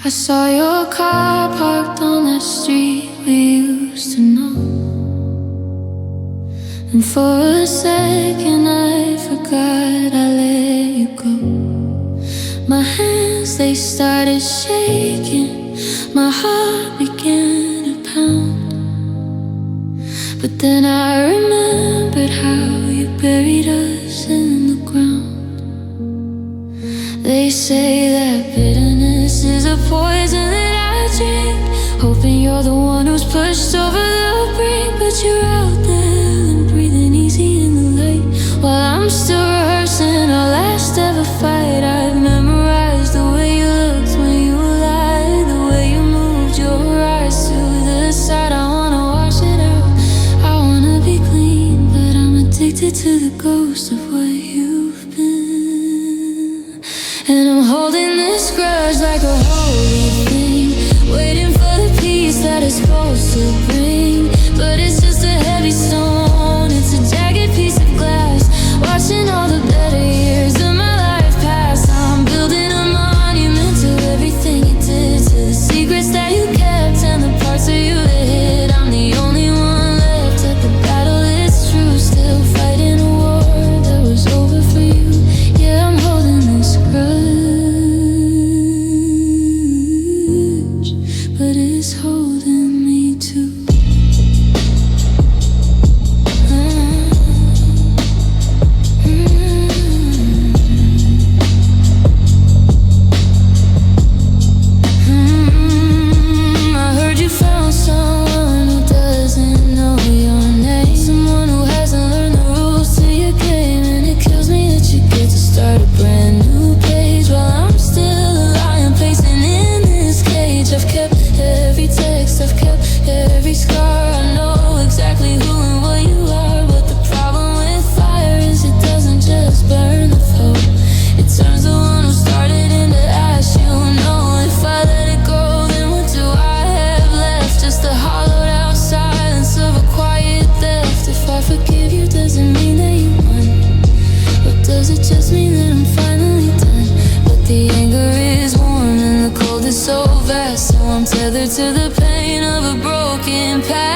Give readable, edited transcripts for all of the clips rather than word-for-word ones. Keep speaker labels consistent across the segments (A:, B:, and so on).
A: I saw your car parked on that street we used to know, and for a second I forgot I let you go. My hands, they started shaking, my heart began to pound. But then I remembered how you buried us in the ground. They say that bitterness is a poison that I drink, hoping you're the one who's pushed over the brink. But you're out there and breathing easy in the light, while I'm still rehearsing our last ever fight. I've memorized the way you looked when you lied, the way you moved your eyes to the side. I wanna wash it out, I wanna be clean, but I'm addicted to the ghost of what you've been. And I'm holding this grudge like a holy thing, waiting for the peace that it's supposed to bring. But it's just a heavy stone, it's a jagged piece of glass, watching all the better years of my life pass. I'm building a monument to everything you did, to the secrets that you kept and the parts of you that hid. I'm the only one left at the battle, it's true, still fighting a war that was over for you. Yeah, I'm holding this grudge, but it's holding me too. I heard you found someone who doesn't know your name, someone who hasn't learned the rules to your game. And it kills me that you get to start a brand new page while I'm still a lion pacing in this cage. I've kept every text, I've kept every scar. I know exactly who and what you are, but the problem with fire is it doesn't just burn the foe, it turns the one who started into ash. You know, if I let it go, then what do I have left? Just the hollowed out silence of a quiet theft. If I forgive you, does it mean that you won? Or does it just mean that I'm finally done? But the anger is warm and the cold is so vast, so I'm tethered to the pain of a broken past.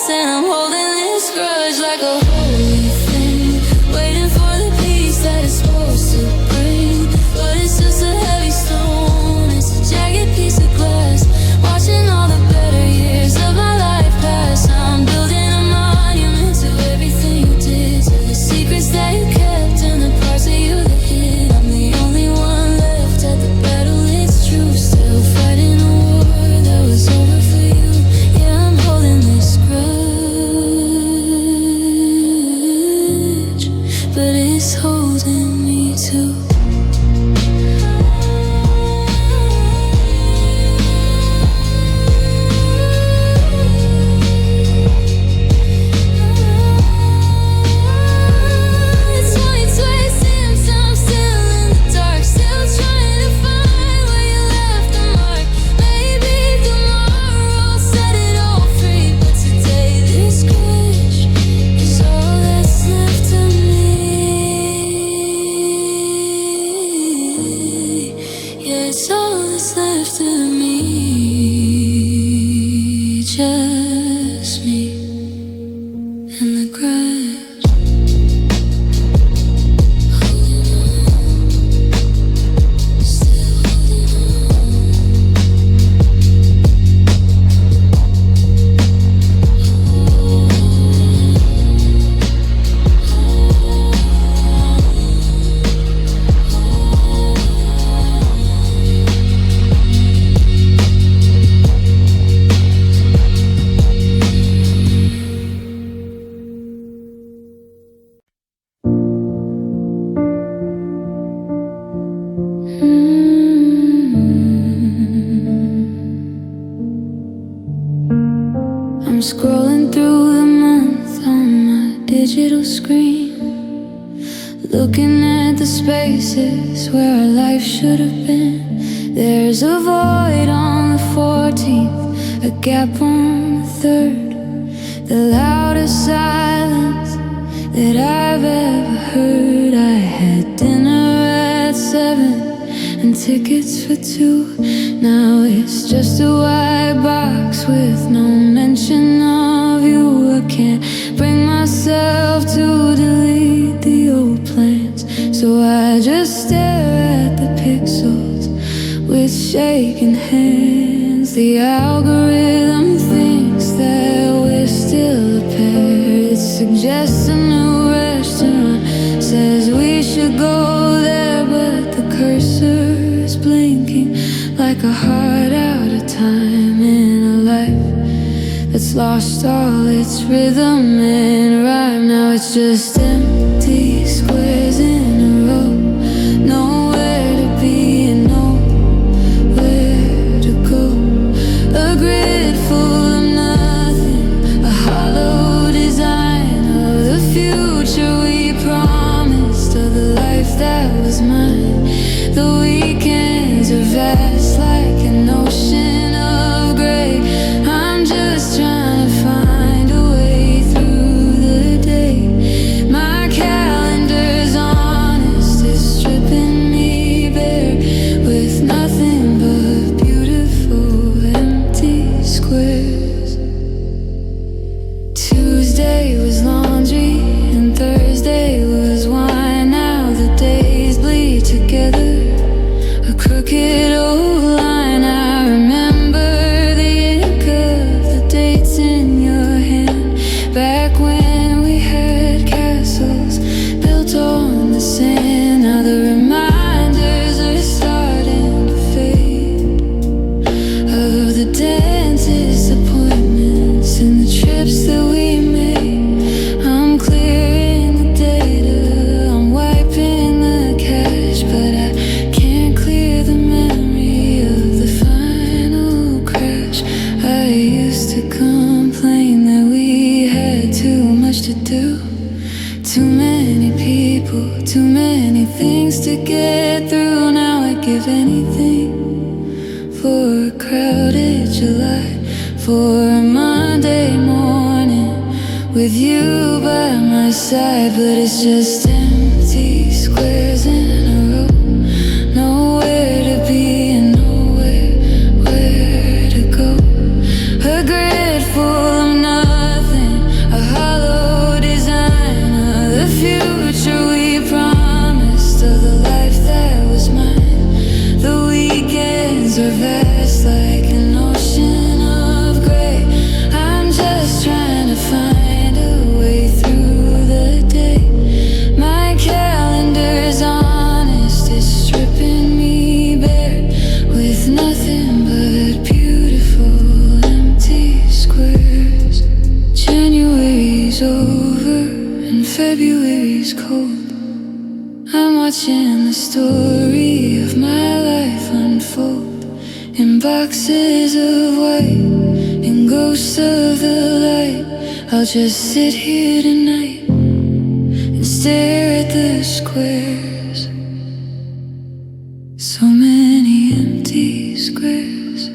A: And I'm holding this grudge like a holy thing, waiting for the peace that it's supposed to bring. But it's just a heavy stone, it's a jagged piece of glass, watching all the better years of my life pass. I'm building a monument to everything you did, to the secrets that you kept and the parts of you that hid. I'm the only one left at the battle, it's true, still fighting a war that was over for you. Yeah, I'm holding this grudge, but it's holding me too. It's 2020, I'm still in the dark, still trying to find where you left the mark. Maybe tomorrow I'll set it all free, but today this grudge is all that's left of me. Yeah, it's all that's left of me, just me and the grudge. Holding on, still holding I'm scrolling through the month on my digital screen, looking at the spaces where our life should have been. There's a void on the 14th, a gap on the 3rd, the loudest silence that I've ever heard. I had dinner at 7 and tickets for two. Now it's just a white box with no mention of you. I can't bring myself to delete the old plans, so I just stare at the pixels with shaking hands. The algorithm thinks that we're still a pair. It suggests a new restaurant, says we should go there, but the cursor is blinking like a heart out of time in a life that's lost all its rhythm and rhyme. Now it's just empty squares in a row, nowhere to be and nowhere to go. A grid full of nothing, a hollow design of the future we promised, of the life that was mine. The weekends are vast like an ocean of gray. I'm just trying to find a way through the day. My calendar's honest, it's stripping me bare with nothing but beautiful empty squares. Tuesday was laundry and Thursday was wine. Now the days bleed together, a crooked old line. I remember the ink of the dates in your hand, back when we had castles built on the sand. Now the reminders are starting to fade, of the dentist appointments and the trips that we made. I'm clearing the data, I'm wiping the cache, but I can't clear the memory of the final crash. I used to complain that we had too much to do, too many people, too many things to get through. Now I'd give anything for a crowded July, for a Monday morning with you by my side. But it's just empty squares in a row, nowhere to be and nowhere where to go. A grid full of nothing, a hollow design of the future we promised, of the life that was mine. The weekends are vast like an ocean of gray. I'm just trying to find a way through the day. My calendar's honest, it's stripping me bare with nothing but beautiful empty squares. January's over and February's cold. I'm watching the story of my life unfold in boxes of white and ghosts of the light. I'll just sit here tonight and stare at the squares. So many empty squares,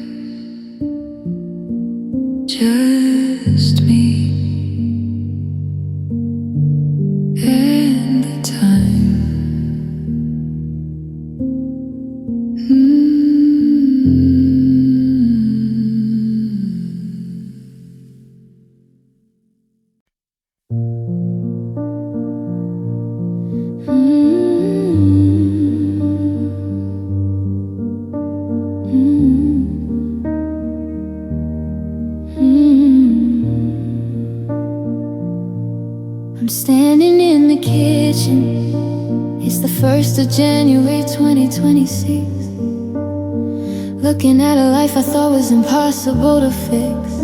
A: just me and the time. I'm standing in the kitchen. It's the 1st of January 2026. Looking at a life I thought was impossible to fix.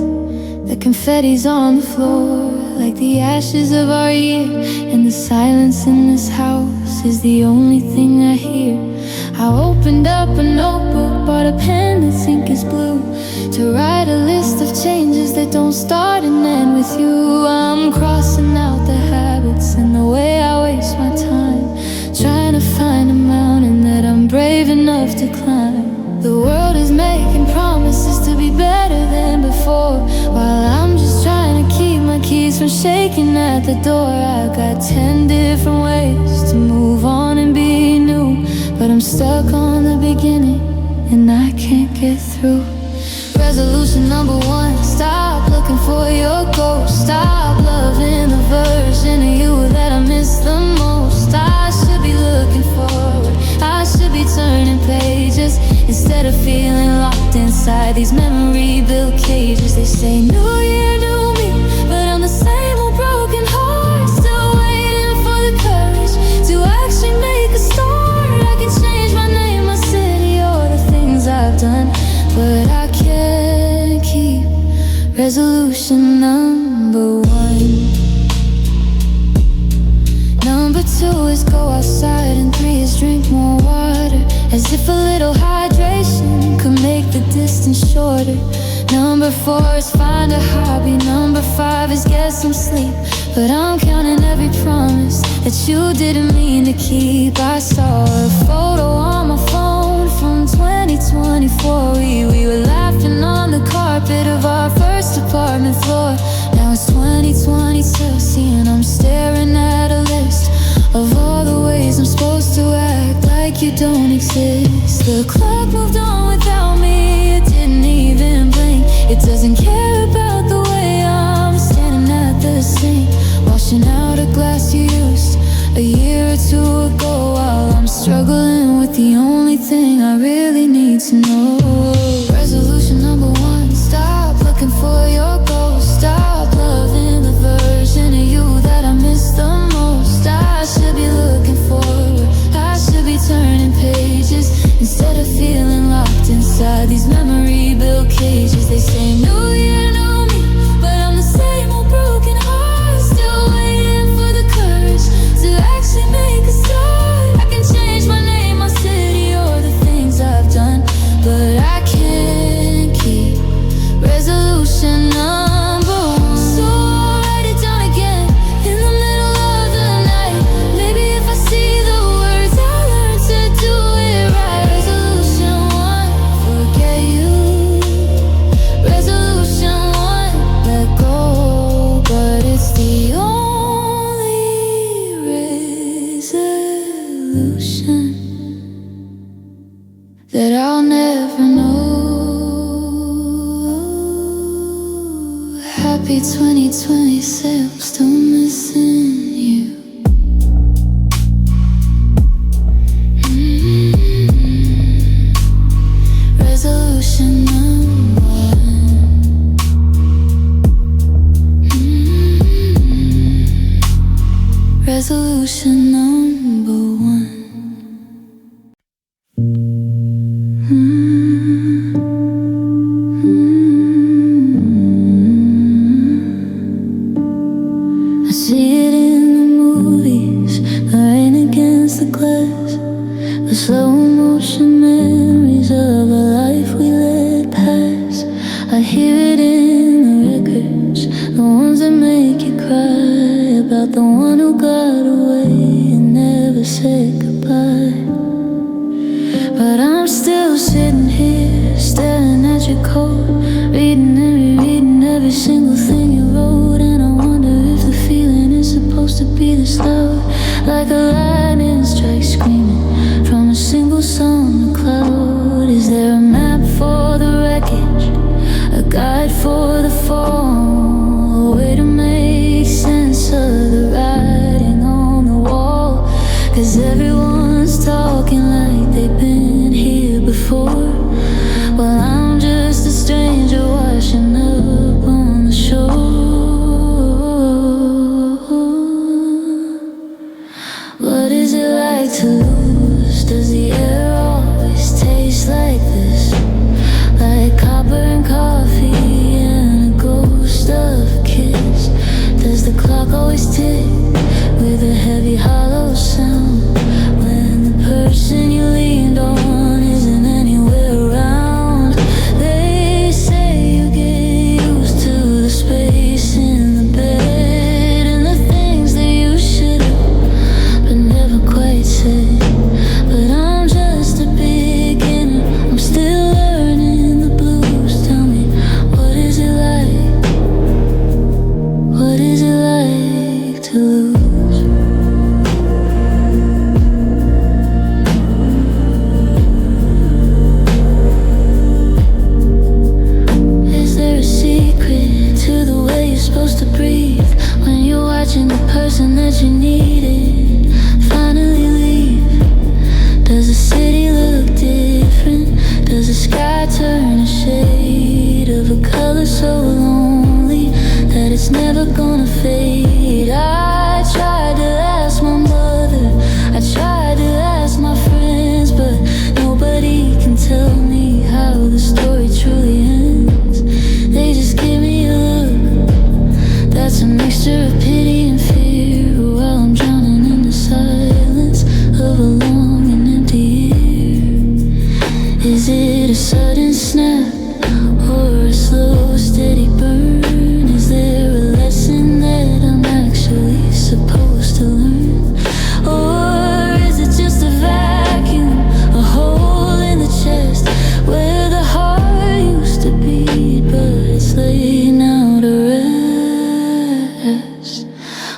A: The confetti's on the floor like the ashes of our year, and the silence in this house is the only thing I hear. I opened up a notebook, bought a pen that's ink is blue, to write a list of changes that don't start and end with you. I'm crossing out the habits and the way I waste my time, trying to find a mountain that I'm brave enough to climb. The world is making promises to be better than before, while I'm just trying to keep my keys from shaking at the door. I got 10 different ways to move on and be new, but I'm stuck on the beginning and I can't get through. Resolution number one, stop looking for your ghost. Stop loving the version of you that I miss the most. I should be looking forward, I should be turning pages instead of feeling locked inside these memory-built cages. They say new year, new me, but I'm the same old broken heart, still waiting for the courage to actually make a start. I can change my name, my city, or the things I've done, but I can't keep resolution number one. Number two is go outside, and three is drink more water, as if a little hydration could make the distance shorter. Number four is find a hobby. Number five is get some sleep, but I'm counting every promise that you didn't mean to keep. I saw a photo on my phone from 2024. We were laughing on the carpet of our first apartment floor. Now it's 2022, seeing I'm staring at a list of all the ways I'm supposed to act like you don't exist. The clock moved on without me, it didn't even blink. It doesn't care about the way I'm standing at the sink, washing out a glass you used a year or two ago, while I'm struggling with the only thing I really need to know. Resolution number one, stop looking for your ghost. Stop loving the version of you that I miss the most. I should be looking forward, I should be turning pages instead of feeling locked inside these memory-built cages. They say new year, new me, but I'm the same old broken heart, still waiting for the courage to actually make a start. I can change my name, my city, or the things I've done, but I can't keep resolution number one. So I'll write it down again in the middle of the night. Maybe if I see the words, I'll learn to do it right. Resolution one, forget you. Resolution one, let go. But it's the only resolution that I'll never know. Happy 2026, still missing you. Resolution number one. Resolution number one. I see it in the movies, the rain against the glass, the slow motion memories of a life we let pass. I hear it in the records, the ones that make you cry, about the one who got away and never said goodbye. But I'm still sitting here, staring at your coat, reading and rereading every single thing you wrote. And I wonder if the feeling is supposed to be this loud, like a lightning strike screaming from a single summer cloud. Is there a map for the wreckage, a guide for the fall, a way to make sense of the writing on the wall? 'Cause everyone's talking like they've been here before. Well, I'm just a stranger washing up on the shore. What was so lonely that it's never gonna fade. I tried to ask my mother, I tried to ask my friends, but nobody can tell me how the story truly ends. They just give me a look that's a mixture of pity and fear, while I'm drowning in the silence of a long and empty year. Is it a sudden snap or a slow, steady burn? Is there a lesson that I'm actually supposed to learn? Or is it just a vacuum, a hole in the chest where the heart used to beat, but it's laying out to rest?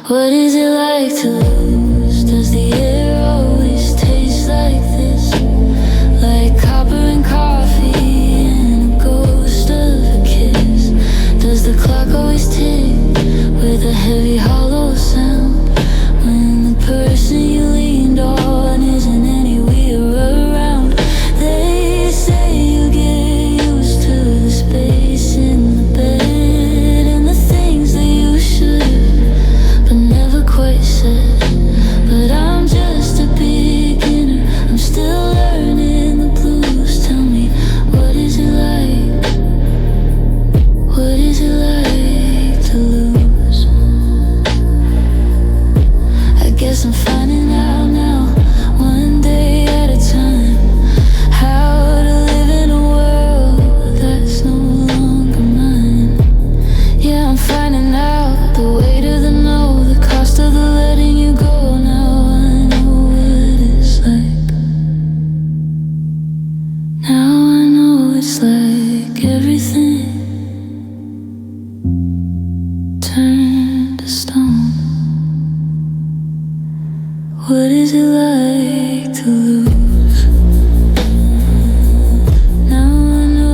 A: What is it like to lose? Does the air always taste like this? Like copper and coffee and a ghost of a kiss? Does the clock always tick with a heavy hollow sound when the person you leaned on isn't anywhere around? They say you get used to the space in the bed and the things that you should but never quite said. But I'm just a beginner, I'm still learning the blues. Tell me, what is it like? What is it like to lose? I guess I'm finding out now, one day at a time, how to live in a world that's no longer mine. Yeah, I'm finding out the weight of the no, the cost of the letting you go. Now I know what it's like. Now I know it's like everything turned to stone. What is it like to lose? Now I know.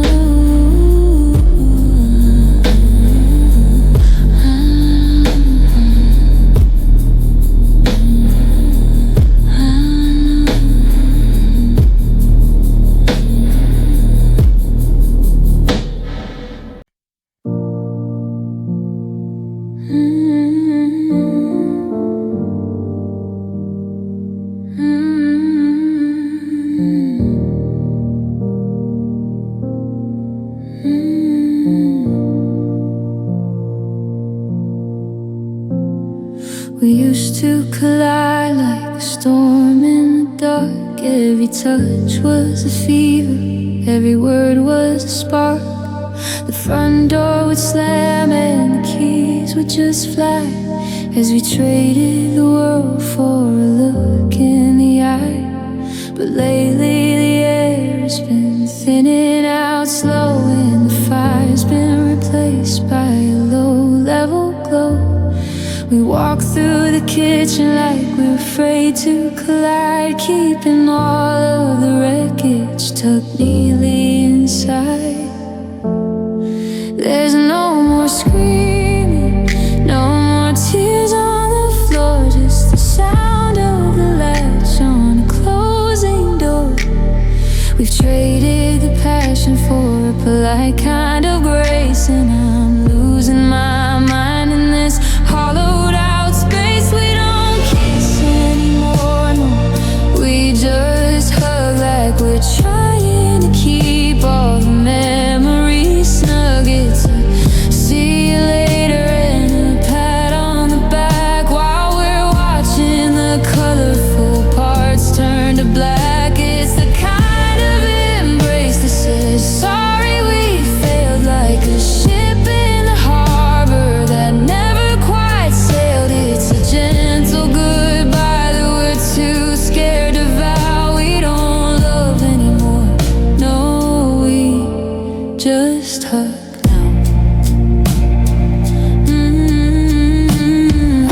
A: We used to collide like a storm in the dark. Every touch was a fever, every word was a spark. The front door would slam and the keys would just fly as we traded the world for a look in the eye. But lately the air has been thinning out slow, and the fire's been replaced by a low-level glow. We walk through the kitchen like we're afraid to collide, keeping all of the wreckage tucked neatly inside. There's no more screaming, no more tears on the floor, just the sound of the latch on a closing door. We've traded the passion for a polite kind of grace, and I'm losing my mind in this hollowed out space. We don't kiss anymore, no, we just hug like we're trying to keep all the memories snug. It's a see you later and a pat on the back while we're watching the colorful parts turn to black. It's the kind of embrace that says sorry we failed, like a ship in the harbor that never quite sailed. It's a gentle goodbye that we're too scared to vow. We don't love anymore, no, we just hug now.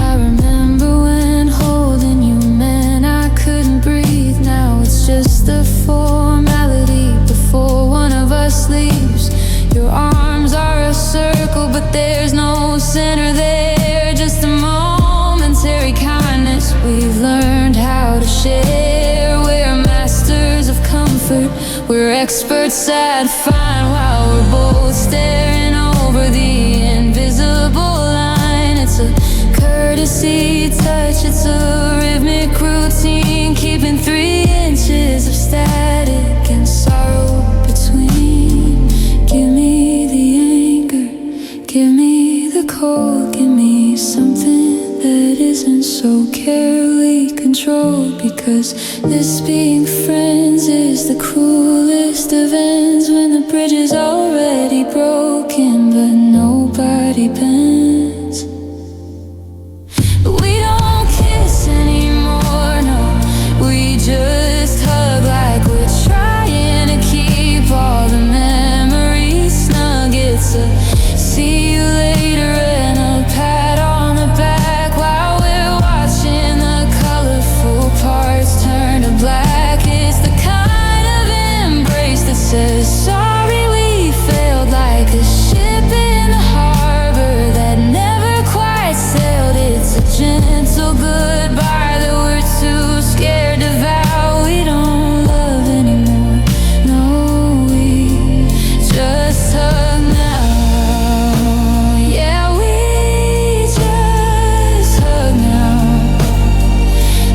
A: I remember when holding you meant I couldn't breathe. Now it's just a formality before one of us leaves. Your arms are a circle, but there's no center there. Just a momentary kindness we've learned how to share. We're masters of comfort, we're experts at fine while we're both staring empty touch. It's a rhythmic routine, keeping 3 inches of static and sorrow between. Give me the anger, give me the cold, give me something that isn't so carefully controlled. Because this being friends is the cruelest of ends, when the bridge is already broken but nobody bends. We don't kiss anymore, no, we just hug like we're trying to keep all the memories snug. It's a see you later and a pat on the back while we're watching the colorful parts turn to black. It's the kind of embrace that says sorry we failed, like a ship in the harbor that never quite sailed. It's a gentle goodbye that we're too scared to vow. We don't love anymore, no, we just hug now. Yeah, we just hug now.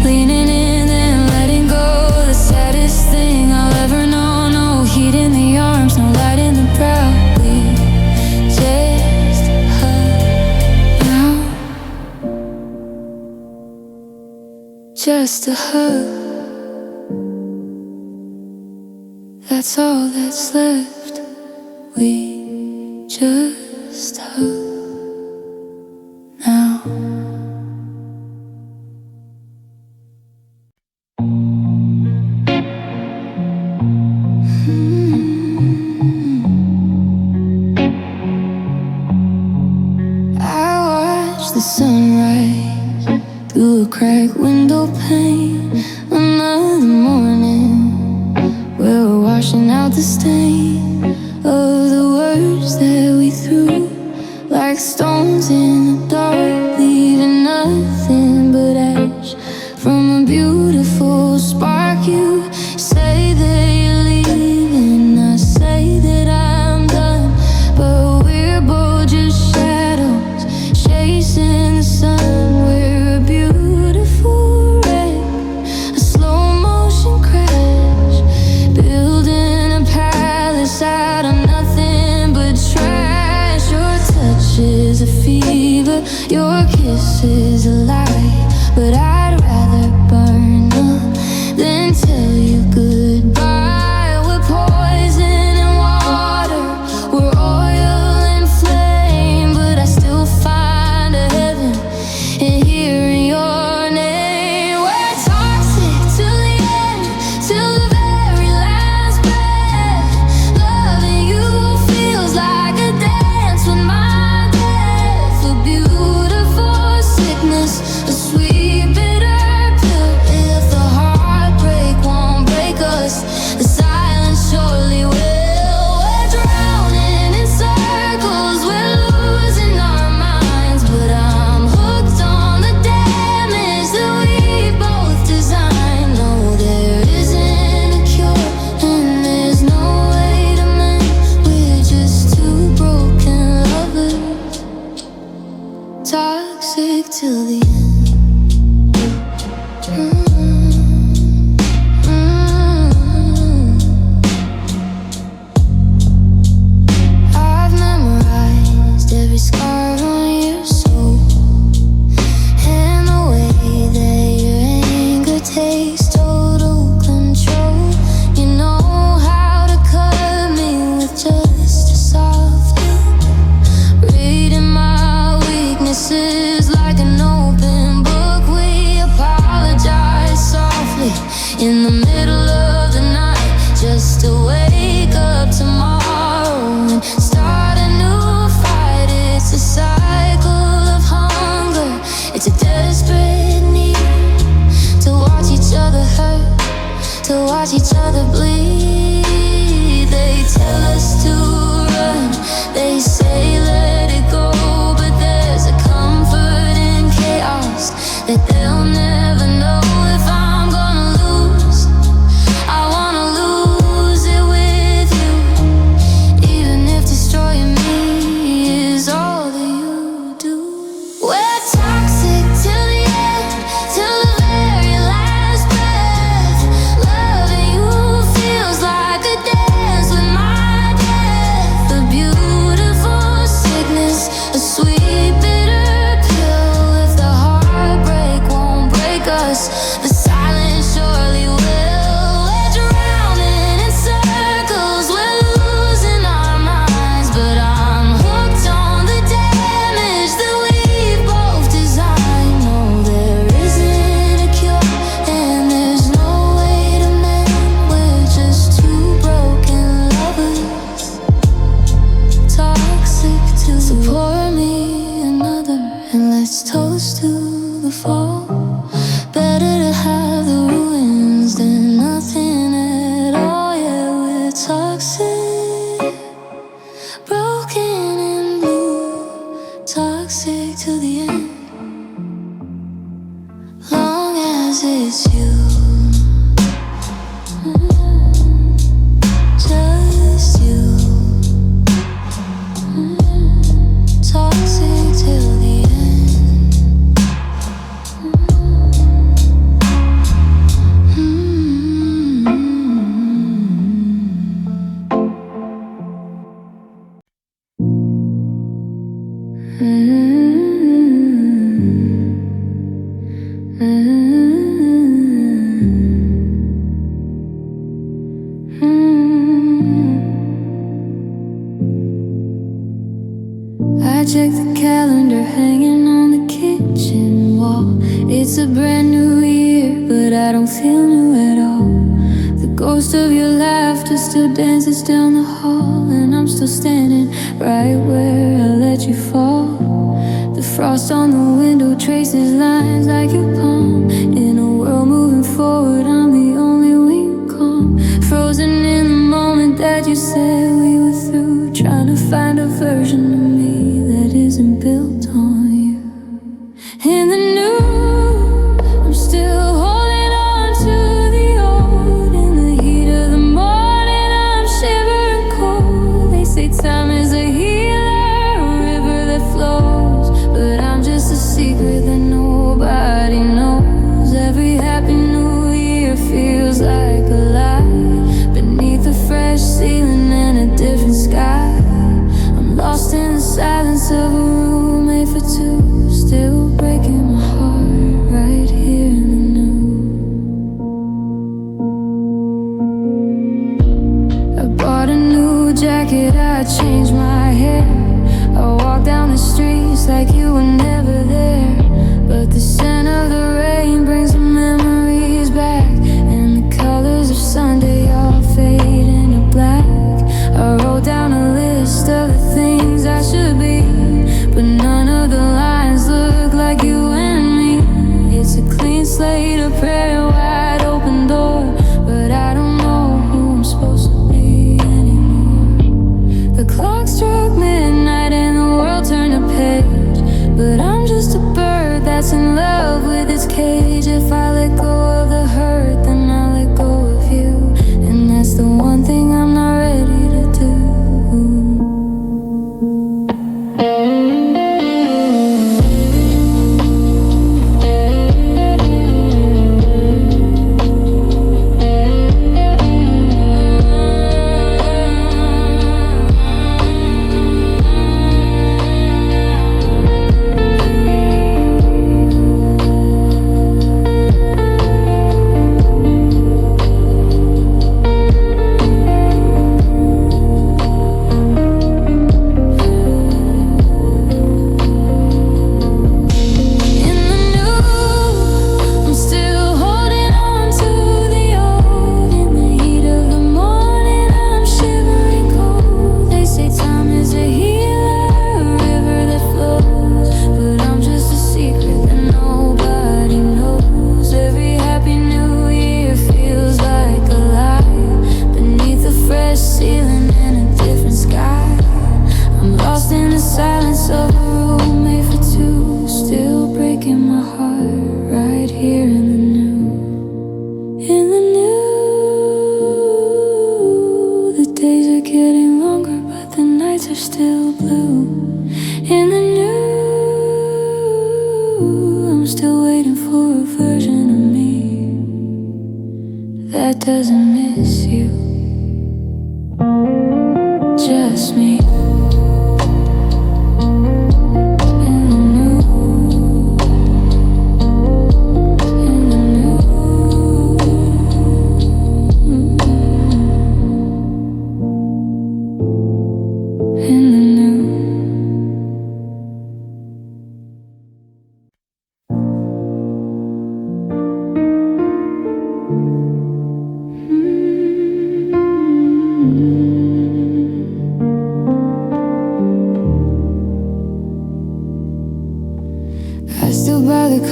A: Leaning in and letting go, the saddest thing I'll ever know. No heat in the arms, no light in the brow. We just hug now. Just a hug, that's all that's left. We just hug now. I watch the sunrise through a cracked window pane. Another morning, we're washing out the stain of the words that we threw like stones in the dark, leaving nothing but ash from a beautiful spark. You say that you're leaving, I say that I'm done, but we're both just shadows chasing the sun. We're a beautiful wreck, a slow motion crash, building a palace out of nothing but trash. Your touch is a fever, your kiss is a lie, but I'd rather burn up than tell you goodbye. We're poison and water, we're oil and flame, but I still find a heaven in hearing your name. We're toxic till the end, till the very last breath. Loving you feels like a dance with my death, a beautiful sickness. miss you. Just you. Toxic till the end. I check the calendar hanging on the kitchen wall. It's a brand new year, but I don't feel new at all. The ghost of your laughter still dances down the hall, and I'm still standing right where I let you fall. The frost on the window traces lines like your palm. In a world moving forward, I'm the only wing calm. Frozen in the moment that you said we were through, trying to find a version of me that isn't built on you. In the new, I'm still holding on to the old. In the heat of the morning, I'm shivering cold. They say time is a healer, a river that flows, but I'm just a secret that nobody knows. Every happy new year feels like a lie, beneath a fresh ceiling and a different sky. I'm lost in the silence of a room made for two, still breaking my heart right here in the new. I bought a new jacket, I changed my hair. I walk down the streets like you were never there, but the scent of the rain brings the memories back, and the colors of Sunday all fade into black. I wrote down a list of the things I should be, but none of the lines look like you and me. It's a clean slate, a prayer, wide open door, but I don't know who I'm supposed to be anymore. The clock struck midnight and the world turned a page, but I'm just a bird that's in love with its cage. If I let go of the hurt, then I let go of you, and that's the one thing I'm not ready to do. That doesn't miss you, just me.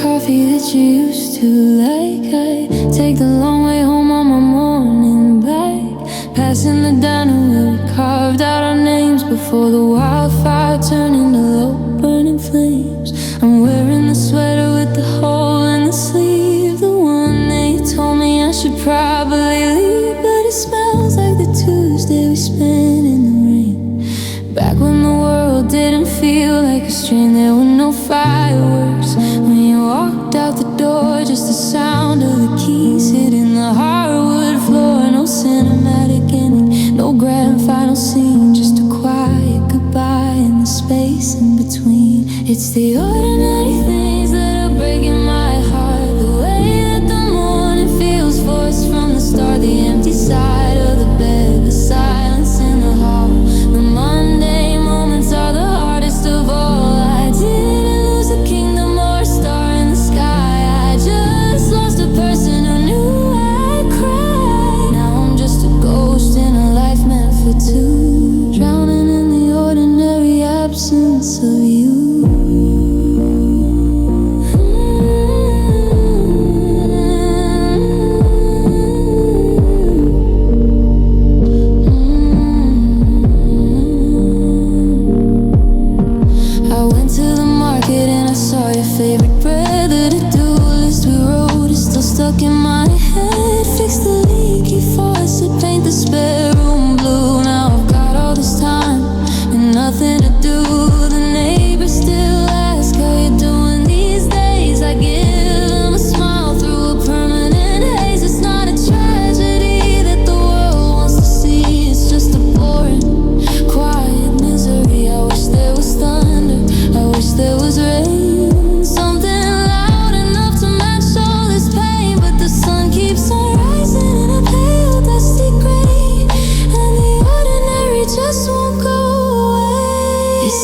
A: Coffee that you used to like. I take the long way home on my morning bike, passing the diner where we carved out our names before the wildfire turned into low burning flames. I'm wearing the sweater with the hole in the sleeve, the one that Back when the world didn't feel like a strain, there were no fireworks. When you walked out the door, just the sound of the keys hitting the hardwood floor. No cinematic ending, no grand final scene, just a quiet goodbye in the space in between. It's the ordinary things that are breaking my heart. The way that the morning feels forced from the start. The empty side of the bed, the silence in the hall. The Monday moments are the hardest of all. I didn't lose a kingdom or a star in the sky. I just lost a person who knew I'd cry. Now I'm just a ghost in a life meant for two, drowning in the ordinary absence of you. Favorite bread, the to-do list we wrote is still stuck in my head. Fix the leaky faucet, paint the spare room blue. Now I've got all this time and nothing to do. The neighbors still ask how you doing these days. I give them a smile through a permanent haze. It's not a tragedy that the world wants to see. It's just a boring, quiet misery. I wish there was thunder, I wish there was rain.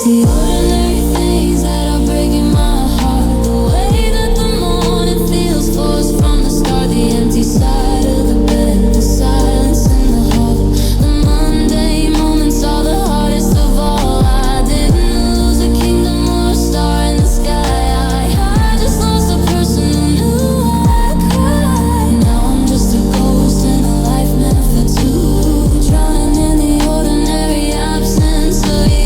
A: The ordinary things that are breaking my heart. The way that the morning feels forced from the start. The empty side of the bed, the silence in the hall. The Monday moments are the hardest of all. I didn't lose a kingdom or a star in the sky. I just lost a person who knew I'd cry. Now I'm just a ghost in a life meant for two, drowning in the ordinary absence of you.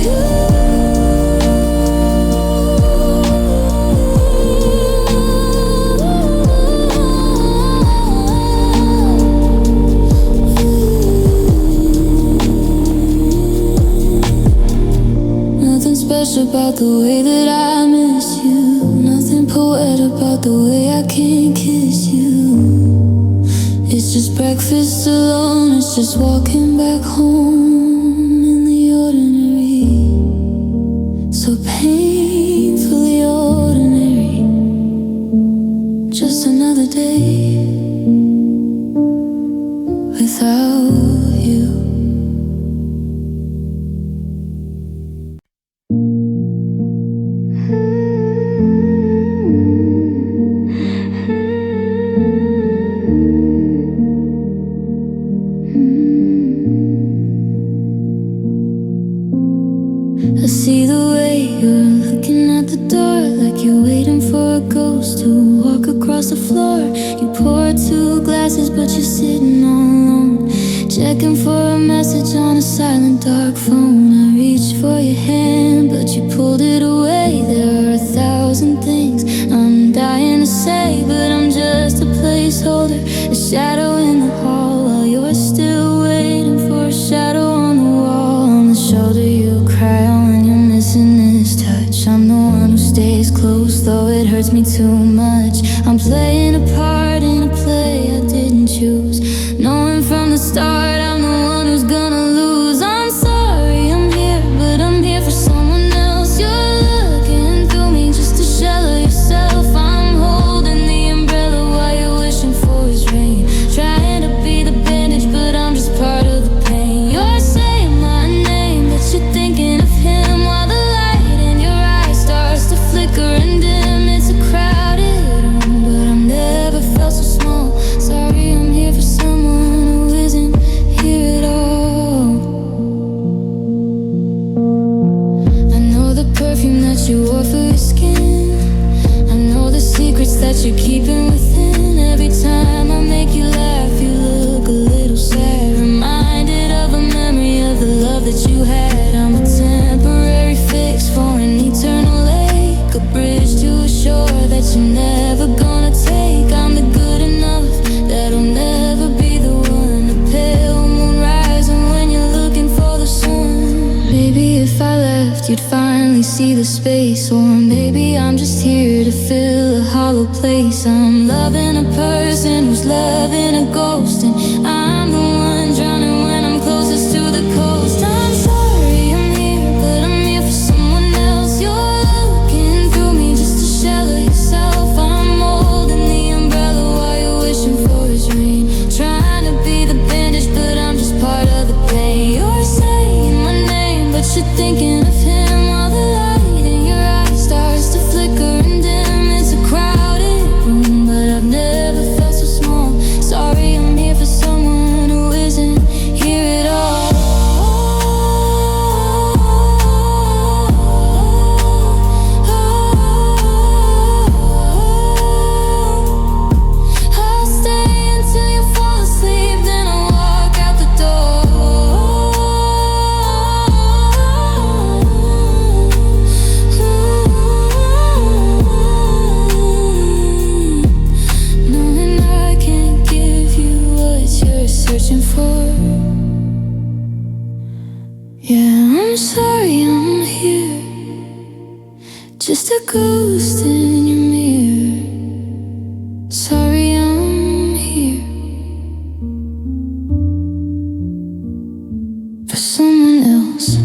A: About the way that I miss you, nothing poetic about the way I can't kiss you. It's just breakfast alone, it's just walking back home in the ordinary, so painfully ordinary. Just another day without you. I see the way you're looking at the door, like you're waiting for a ghost to walk across the floor. You pour two glasses, but you're sitting all alone, checking for a message on a silent dark phone. I reached for your hand, but you pulled it away. There are 1,000 things I'm dying to say, but I'm just a placeholder, a shadow in the hall, while you're still waiting for a shadow on the wall. On the shoulder you cry on, missing this touch. I'm the one who stays close, though it hurts me too much. I'm playing a part in a play I didn't choose, knowing from the start I'm the one who's gonna lose. I'm sorry I'm here, but I'm here for someone else. You're looking through me, just a shell of yourself. I'm holding the umbrella while you're wishing for his rain, trying to be the bandage, but I'm just part of the pain. You're saying my name, but you're thinking of him, while the light in your eyes starts to flicker and dim. It's a crowded room, but I've never felt so small. Sorry I'm here for someone who isn't here at all. I know the perfume that you wore for your skin, I know the secrets that you're keeping within. Every time I make you laugh, you look a little sad, reminded of a memory of the love that you had. I'm a temporary fix for an eternal lake, a bridge to a shore that you're never gonna take. I'm the good enough that'll never be the one, a pale moon rising when you're looking for the sun. Maybe if I left, you'd finally see the space. Or maybe I'm just here to fill a hollow place. I'm loving a person who's loving a ghost, and I'm the one drowning when I'm closest to the coast. I'm sorry I'm here, but I'm here for someone else. You're looking through me just a shell of yourself. I'm holding the umbrella while you're wishing for his rain. Trying to be the bandage, but I'm just part of the pain. You're saying my name, but you're thinking of him. While the light in your eyes starts to flicker and dim. It's a crowded room, but I've never felt so small. Sorry I'm here for someone who isn't here at all. I'll stay until you fall asleep, then I'll walk out the door. Knowing I can't give you what you're searching for. Yeah, I'm sorry I'm here, just a ghost in your mirror. Sorry I'm here for someone else.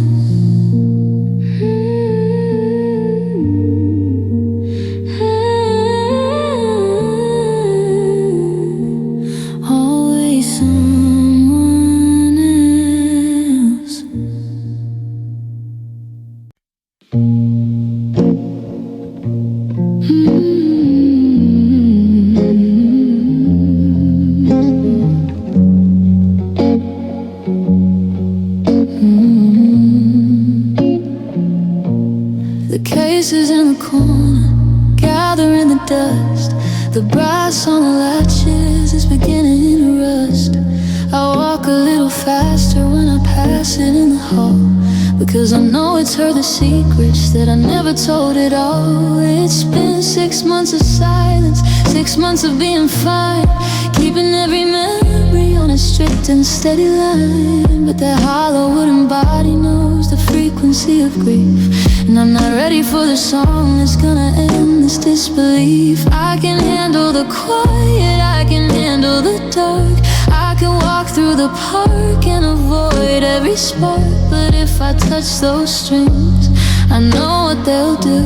A: Always someone else. The cases in the corner, gathering the dust. The brass on the latches is beginning to rust. I walk a little faster when I pass it in the hall, because I know it's her the secrets that I never told at all. It's been 6 months of silence, 6 months of being fine, keeping every memory on a strict and steady line. But that hollow wooden body knows the frequency of grief, and I'm not ready for the song that's gonna end this disbelief. I can handle the quiet, I can handle the dark. I can walk through the park and avoid every spark. But if I touch those strings, I know what they'll do.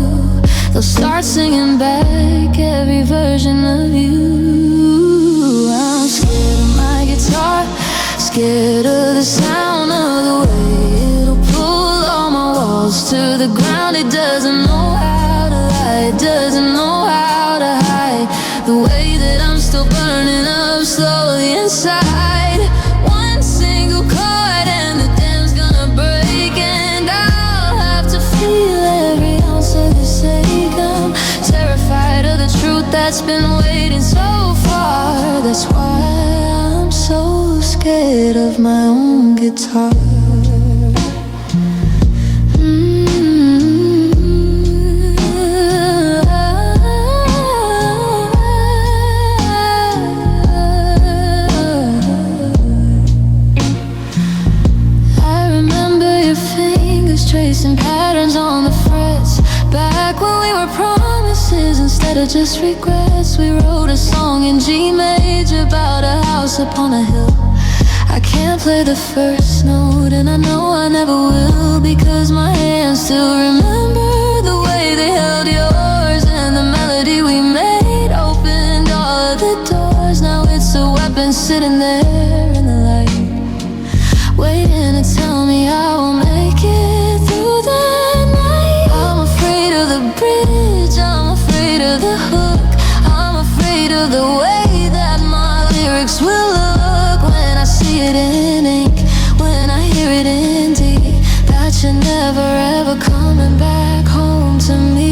A: They'll start singing back every version of you. I'm scared of my guitar, scared of the sound of the way it'll pull all my walls to the ground. It doesn't know how to lie, it doesn't know how to hide the way that I'm still burning up slowly inside. One single chord and the dam's gonna break, and I'll have to feel every ounce of your sake. I'm terrified of the truth that's been waiting so far. That's why I'm so scared of my own guitar. Tracing patterns on the frets, back when we were promises instead of just regrets. We wrote a song in G major about a house upon a hill. I can't play the first note, and I know I never will, because my hands still remember the way they held yours, and the melody we made opened all of the doors. Now it's a weapon sitting there in the light, waiting to tell me I will make it through the night. I'm afraid of the bridge, I'm afraid of the hook, I'm afraid of the way that my lyrics will look when I see it in ink, when I hear it in deep, that you're never ever coming back home to me.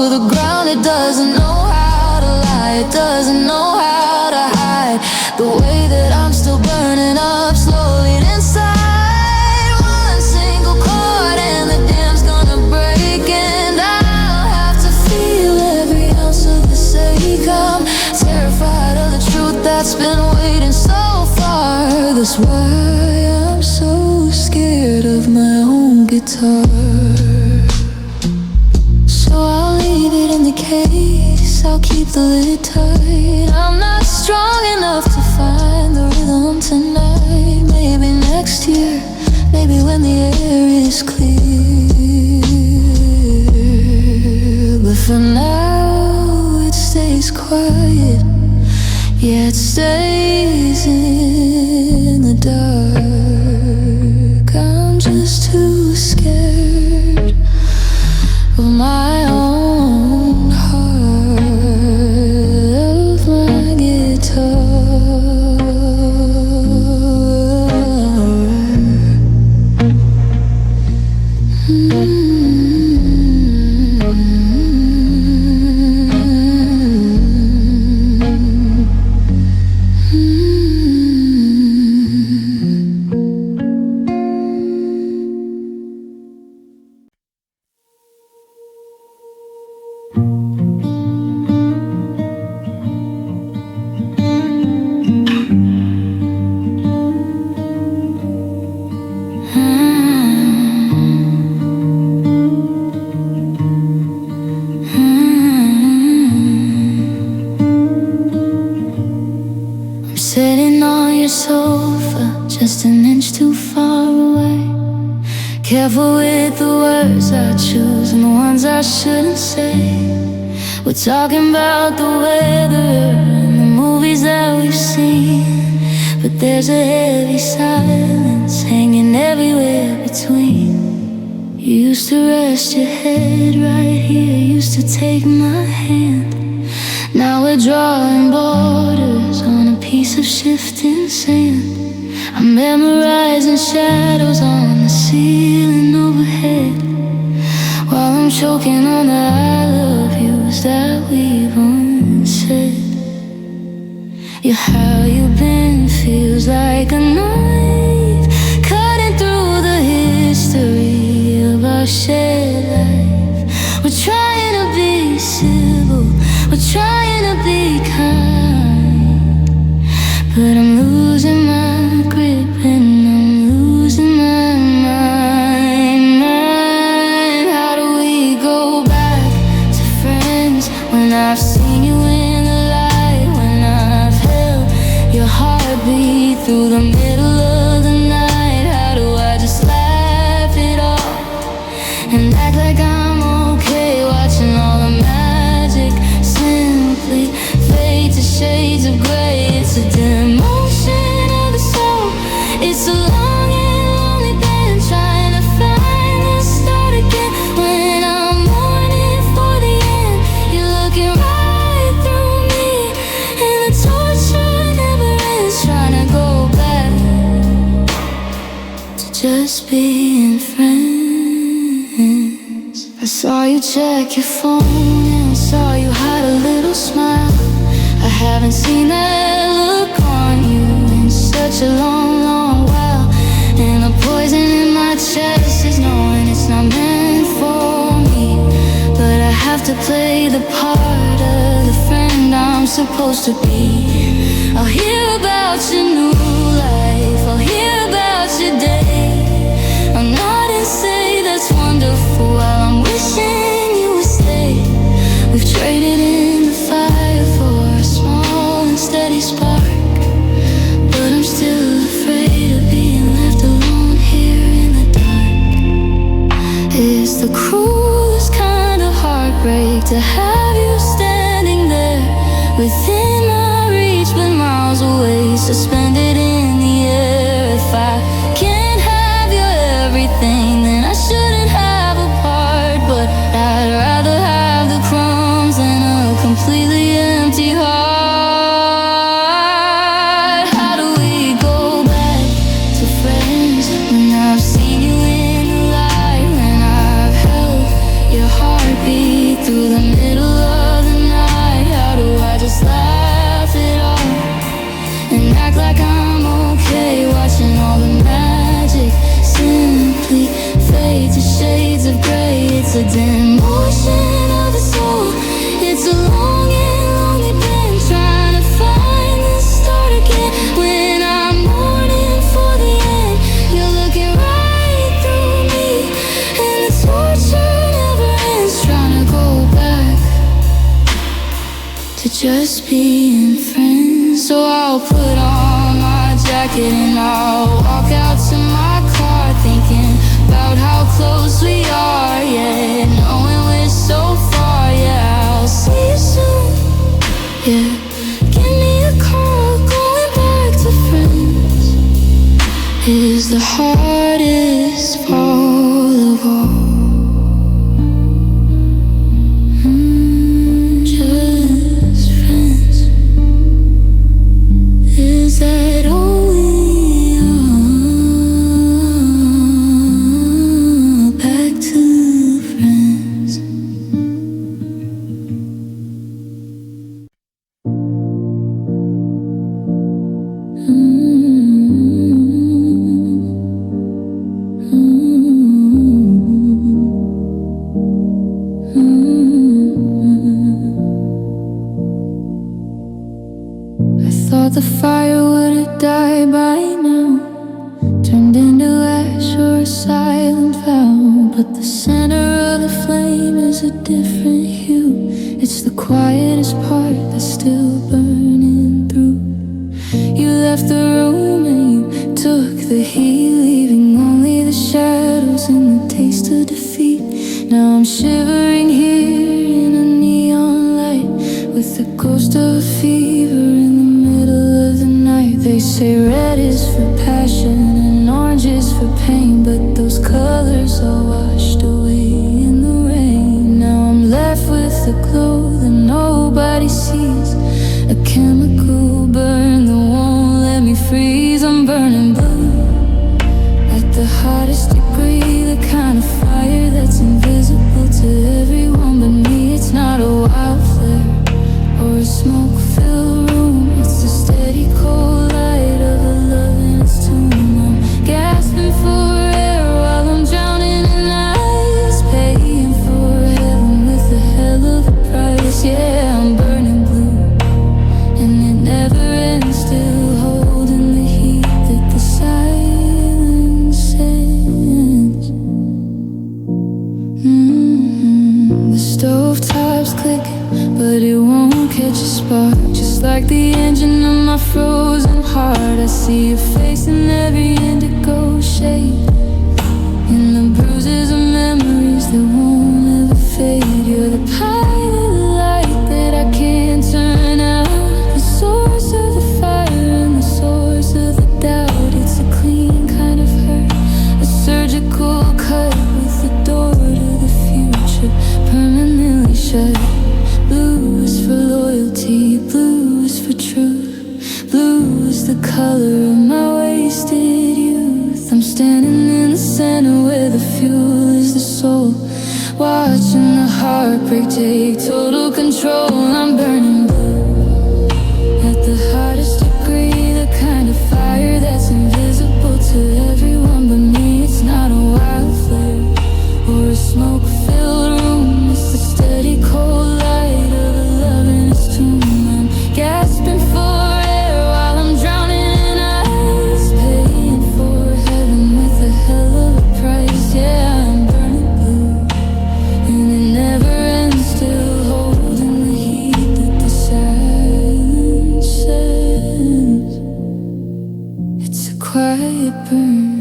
A: the ground. It doesn't know how to lie, it doesn't know how to hide the way that I'm still burning up slowly inside. One single chord and the dam's gonna break, and I'll have to feel every ounce of the ache. I'm terrified of the truth that's been waiting so far. That's why I'm so scared of my own guitar. So I'll leave it in the case, I'll keep the lid tight. I'm not strong enough to find the rhythm tonight. Maybe next year, maybe when the air is clear. But for now, it stays quiet. Yeah, it stays in the dark. I'm just too scared of my own heart, of my guitar. Sitting on your sofa, just an inch too far away. Careful with the words I choose and the ones I shouldn't say. We're talking about the weather and the movies that we've seen, but there's a heavy silence hanging everywhere between. You used to rest your head right here, used to take my hand. Now we're drawing borders on a piece of shifting sand. I'm memorizing shadows on the ceiling overhead, while I'm choking on the I love yous that we once said. Yeah, how you been feels like a knife cutting through the history of our shared life. We're trying to be civil, we're trying to be kind, but I'm losing my grip and I'm losing my mind. How do we go back to friends when I've seen you in the light, when I've held your heartbeat through the middle of the night? How do I just laugh it off and act like I'm okay, watching all the magic simply fade to shades of gray? It's a demotion of the soul, it's a long and lonely been trying to find the start again. When I'm mourning for the end, you're looking right through me, and the torture never ends. Trying to go back to just being friends. I saw you check your phone and saw you had a little smile. I haven't seen that look on you in such a long, long while, and the poison in my chest is knowing it's not meant for me. But I have to play the part of the friend I'm supposed to be. I'll hear about your new life, I'll hear about your day. I'll nod and say that's wonderful while I'm wishing you would stay. We've traded in the fire for a small and steady spark, but I'm still afraid of being left alone here in the dark. It's the cruelest kind of heartbreak to have you standing there within my reach, but miles away, suspended in the air. If I can't have your everything, then I shouldn't have a part, but I'd rather have the crumbs than a completely empty heart. How do we go back to friends when I've seen you in the light, when I've held your heartbeat through the to just being friends. So I'll put on my jacket and I'll walk out to my car, thinking about how close we are, yeah, knowing we're so far, yeah. I'll see you soon, yeah. Give me a call, going back to friends is the hardest part of all. Just friends, is that all we are? Back to friends. I thought the fire would have died by now, turned into ash or a silent vow. But the center of the flame is a different hue. It's the quietest part that's still burning through. You left the room and you took the heat, leaving only the shadows and the taste of defeat. Now I'm shivering here in a neon light, with the ghost of a fever in the middle of the night. They say red is for passion and orange is for pain, but those colors are washed away in the rain. Now I'm left with the glow that nobody sees, a chemical burn that won't let me freeze. I'm burning blue at the hottest degree, the kind of fire that's invisible to everyone but me. It's not a wildflare or a smoke-filled room, it's the steady cold light of a love in its tomb. I'm gasping for air while I'm drowning in ice, paying for heaven with a hell of a price. Yeah, I'm burning blue, and it never ends, still holding the heat that the silence sends. The stovetop's clicking, but it won't catch a spark. Just like the engine of my frozen heart, I see your face in every indigo shade, in the bruises of memories that won't ever fade. You're the pilot light that I can't turn out, the source of the fire and the source of the doubt. It's a clean kind of hurt, a surgical cut with the door to the future permanently shut. Blue is for loyalty, blue is for truth, blue is the color of my wasted youth. I'm standing in the center where the fuel is the soul, watching the heartbreak take total control. I'm burning blue at the hottest degree, the kind of fire that's invisible to everyone but me. It's not a wildflare or a smoke-filled room, it's the steady cold light of a love in its tomb. I'm gasping for air while I'm drowning in ice, paying for heaven with a hell of a price. Yeah, I'm burning blue, and it never ends, still holding the heat that the silence sends. It's a quiet burn,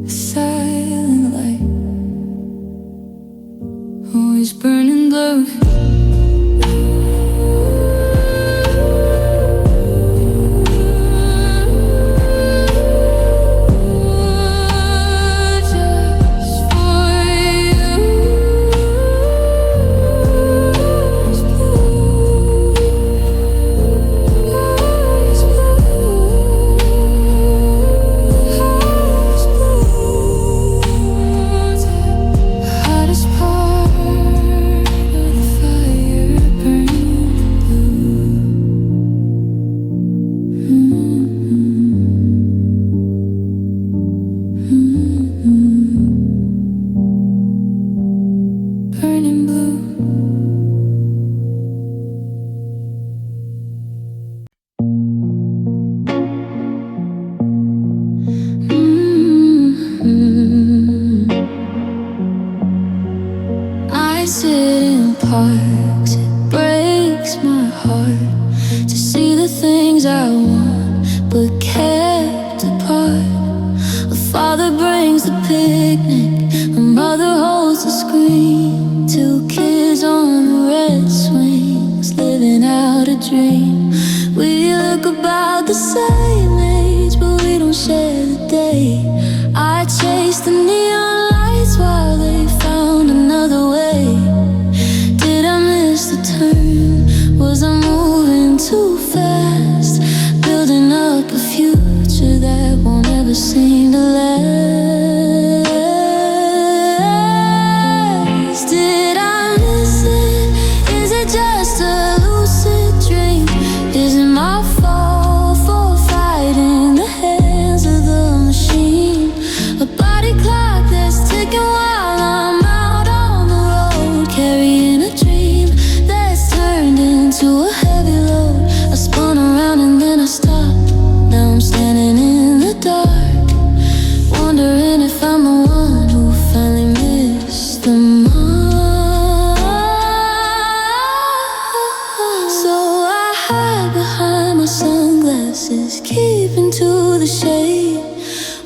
A: a silent light, always burning blue. Just for you, always blue, always blue, always blue. The hottest part of the fire burning blue. Burning blue. I sit in parks. It breaks my heart to see the things I want but kept apart. A father brings the picnic, a mother holds the screen. Two kids on the red swings, living out a dream. We look about the same age, but we don't share the day. I chased the neon lights while they found another way. Did I miss the turn? Was I moving too fast? Building up a future that won't ever seem to last. Did I miss it? Is it just a lucid dream? Is it my fault for fighting the hands of the machine? A body clock that's ticking while I'm out on the road, carrying a dream that's turned into a heavy load. I spun around and then I stopped. Now I'm standing in the dark, wondering if I'm the one who finally missed the mark. So I hide behind my sunglasses, keeping to the shade,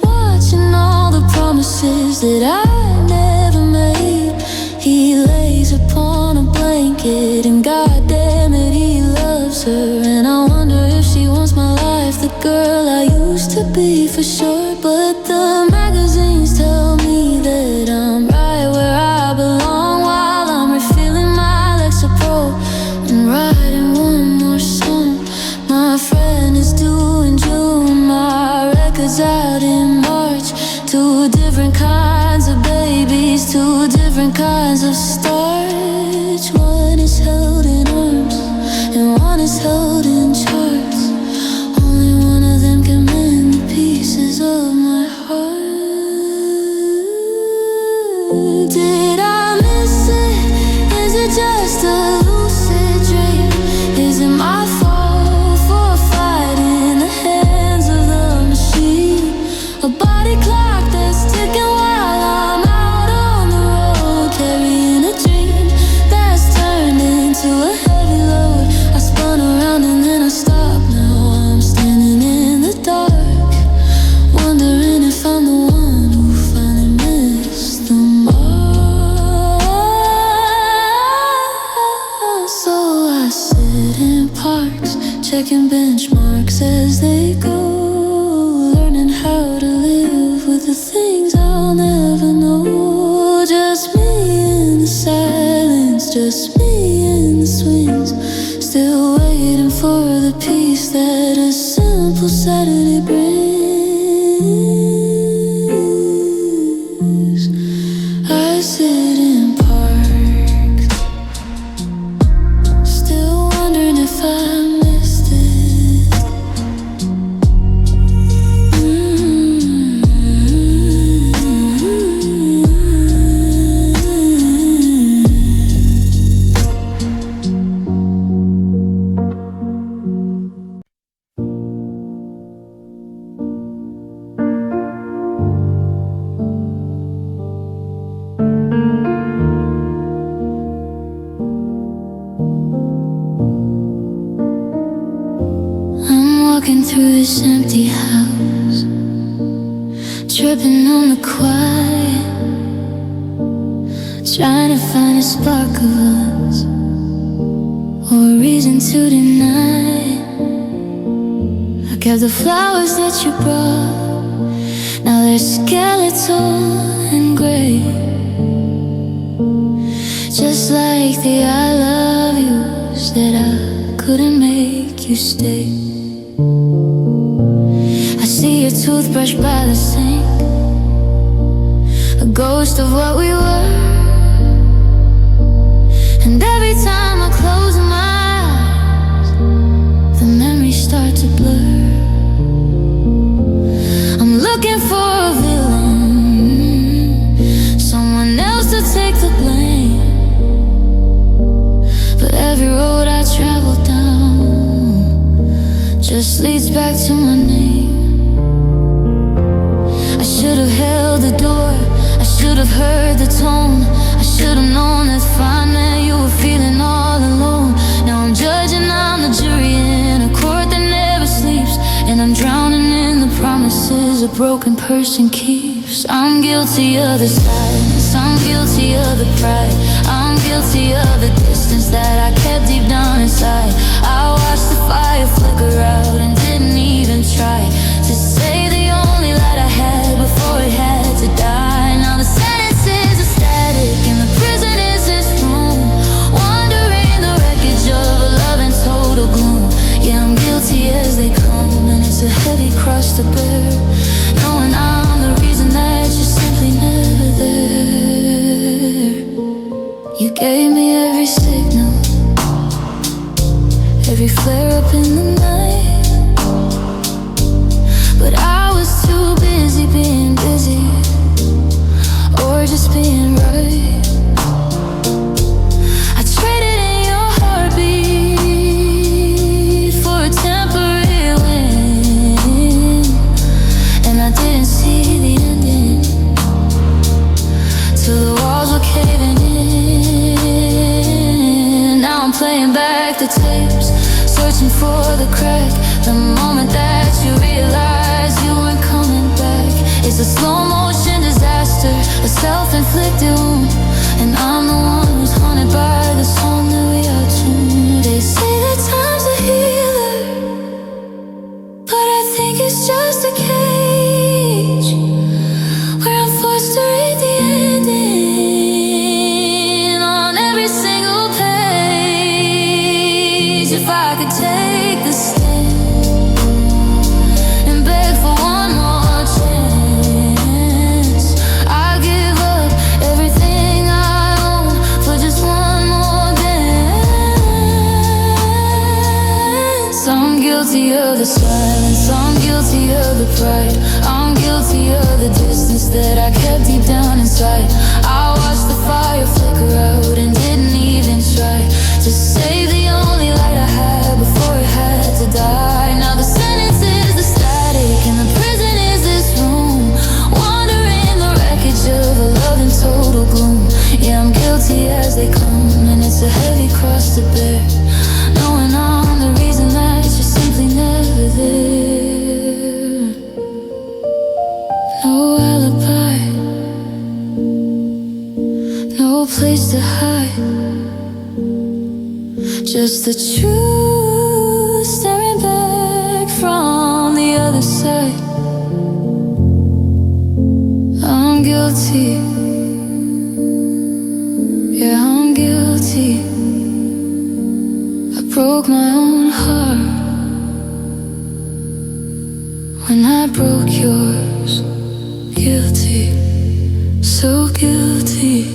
A: watching all the promises that I never made. He lays upon a blanket and goddamn it, he loves her. And I wonder if she wants my life, the girl I used to be for sure. But the magazines tell me that I'm right where I belong, while I'm refilling my Lexapro and writing one more song. My friend is due in June, my record's out in March. Two different kinds of babies, two different kinds of starch. One is held in arms and one is held in charts. Only one of them can mend the pieces of my heart. Did I miss it? Is it just a lucid dream? Is it my fault for fighting the hands of the machine? A body clock that's ticking while I'm out on the road, carrying a dream that's turned into a heavy load. I spun around and then I stopped. Now I'm standing in the dark, wondering if I'm the one who finally missed the mark. So I sit in parks, checking benchmarks as they go, learning how to live with the things I'll never know. Just me in the silence, just me in the swings, still waiting for the peace that a simple Saturday brings. I sit in parks, still wondering if I missed it. I'm walking through this empty house, tripping on the quiet, trying to find a spark of us or a reason to deny. I kept the flowers that you brought, now they're skeletal and gray, just like the I love yous that I couldn't make you stay. I see your toothbrush by the sink, a ghost of what we were. And every time I close my eyes, the memories start to blur. I'm looking for a villain, someone else to take the blame. But every road I travel down just leads back to my name. I should have held the door, I should have heard the tone, I should have known that fine man you would feel broken person keeps. I'm guilty of the silence, I'm guilty of the pride, I'm guilty of the distance that I kept deep down inside. I watched the fire flicker out and didn't even try to say the only light I had before it had to die. Now the sentence is a static and the prison is this room, wandering the wreckage of a love in total gloom. Yeah, I'm guilty as they come, and it's a heavy cross to bear, knowing I'm the reason that you're simply never there. You gave me every signal, every flare up in the night, but I was too busy being busy, or just being right. I traded in your heartbeat for a temporary win, and I didn't see the ending till the walls were caving in. Now I'm playing back the tapes, searching for the crack, the moment that you realize you weren't coming back. It's a slow motion disaster, a self-inflicted wound, and I'm the one who's haunted by the song that we are tuned. They say that time's a healer, but I think it's just a cage where I'm forced to read the ending on every single page. If I could take the stand and beg for one more chance, I'd give up everything I own for just one more dance. I'm guilty of the silence, I'm guilty of the pride, I'm guilty of the distance that I kept deep down inside. I watched the fire flicker out and didn't even try to save the only light I had before it had to die. Now the sentence is the static and the prison is this room, wandering the wreckage of a love in total gloom. Yeah, I'm guilty as they come, and it's a heavy cross to bear, knowing I'm the reason that you're simply never there. No alibi, no place to hide, just the truth staring back from the other side. I'm guilty, yeah, I'm guilty. I broke my own heart when I broke yours. Guilty, so guilty.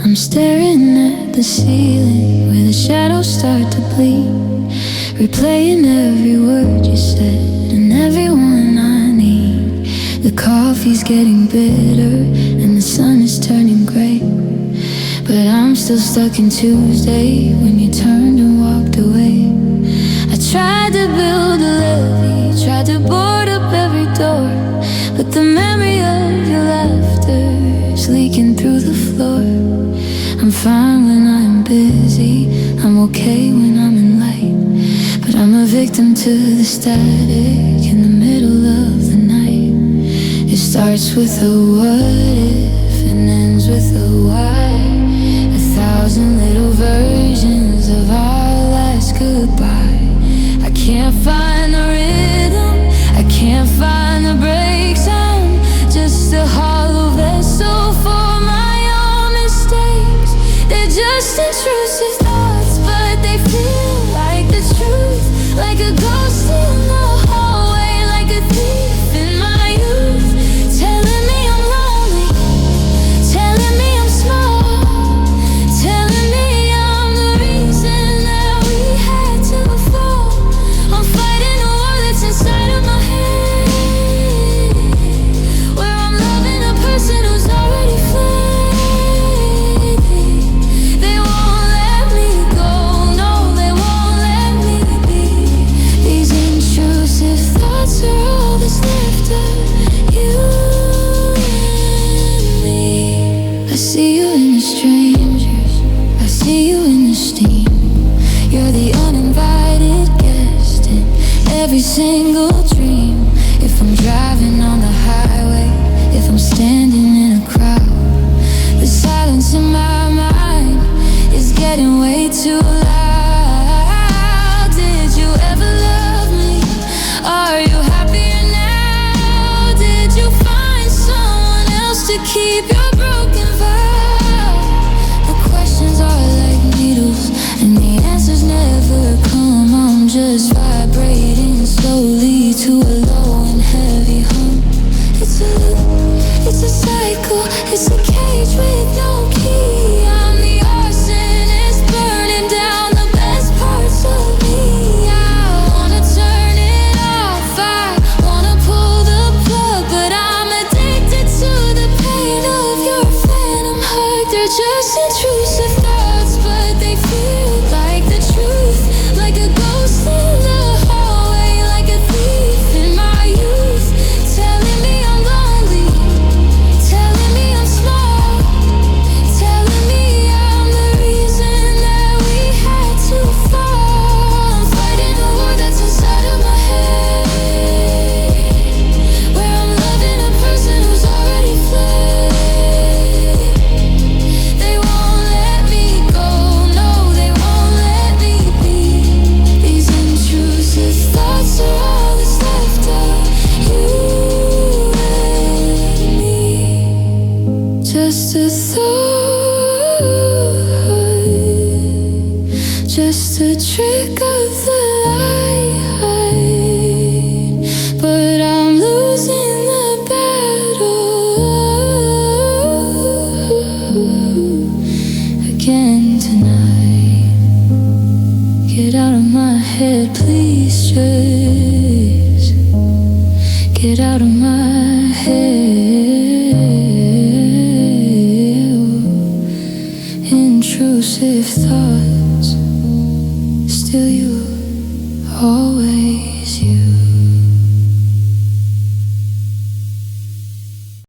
A: I'm staring at the ceiling where the shadows start to bleed, replaying every word you said and everyone I need. The coffee's getting bitter and the sun is turning gray, but I'm still stuck in Tuesday when you turned and walked away. I tried to build a levee, tried to board up every door, but the memory of your laughter's leaking through the floor. I'm fine when I'm busy, I'm okay when I'm in light, but I'm a victim to the static in the middle of the night. It starts with a what if and ends with a why, 1,000 little versions of our last goodbye. I can't find the rhythm, I can't find the break sound, just a hollow vessel for my own mistakes. They're just intrusive thoughts, but they feel like the truth, like a ghost in the hallway, like a thief in my youth, telling me I'm lonely, telling me I'm small, telling me I'm the reason that we had to fall. I'm fighting a war that's inside of my head, where I'm loving a person who's already fled. They won't to strangers. I see you in the steam. You're the uninvited guest in every single dream. If I'm driving on the highway, if I'm standing in a crowd, the silence in my mind is getting way too loud. Did you ever love me? Are you happier now? Did you find someone else to keep your broken vow? The questions are like needles and the answers never come. I'm just vibrating slowly to a low and heavy hum. It's a loop, it's a cycle, it's a cage with no key. I'm the arsonist burning down the best parts of me. I wanna turn it off, I wanna pull the plug, but I'm addicted to the pain of your phantom hug. They're just intrusive thoughts, but they feel like the truth, like a ghost in the hallway, like a thief in my youth, telling me I'm lonely, telling me I'm small, telling me I'm the reason that we had to fall. I'm fighting a war that's inside of my head, where I'm loving a person who's already fled. They won't let me go, no, they won't let me be. These intrusive thoughts are all that's left of you and me. Just a thought, just a trick of the light, but I'm losing the battle again tonight. Get out of my head, please, just get out of my head. Intrusive thoughts, still you. Oh.